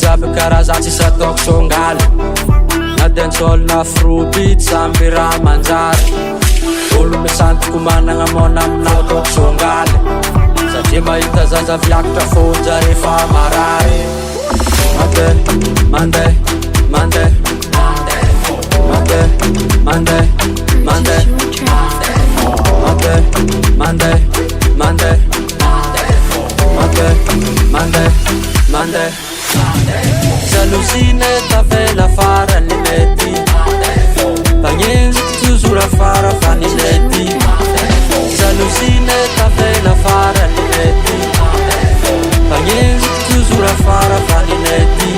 jiaby karazatsy sy ataoko songaly na dancehall na afrobeat samby raha manjary olo misantoko managna mona aminao ataoko songaly satria mahita zaza viakatra fonja rehefa marary mandeha mandeha mandeha mandeha mandeha mandeha mandeha mandeha mandeha mandeha mandeha jalousie tavela farany mety pagnenziky toujours afara fa ny mety jalousie tavela farany mety pagnenziky toujours afara fa ny mety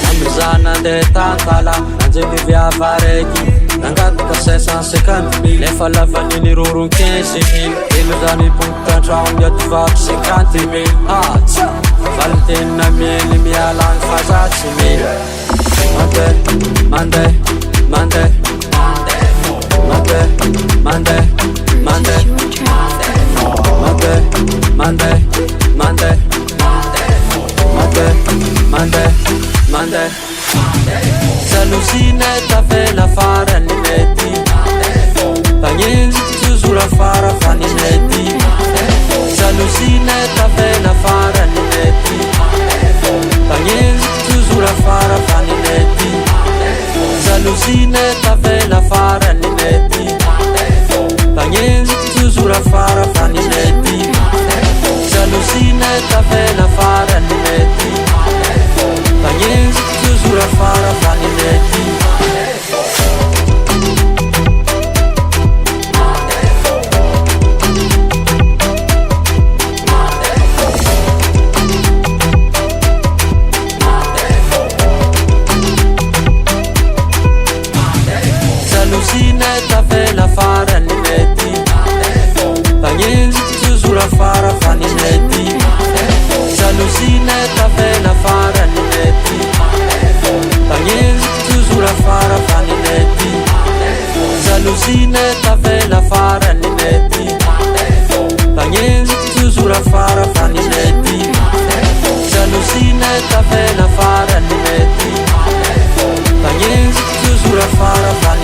amizana andeha tantala nanjeny viava raiky nangataka 550 000 nefa lavaniny rorony 15 000 elo zany boka antragno miatovako 50 000 tsy valitenina miely mialany fazatsy mila mandeha mandeha mandeha mandeha mandeha mandeha mandeha mandeha mandeha mandeha mandeha jalousie tavela farany mety pagnenziky toujours afara fa ny mety jalousie tavela farany mety pagnenziky toujours afara fa ny mety jalousie tavela farany mety pagnenziky toujours afara fa ny mety jalousie tavela farany mety pagnenziky toujours afara fa ny mety tavela farany mety pagnenziky toujours afara fa ny mety jalousie tavela farany mety pagnenziky toujours afara fa ny mety jalousie tavela farany mety pagnenziky toujours afara fa ny mety jalousie tavela farany mety pagnenziky toujours afara fa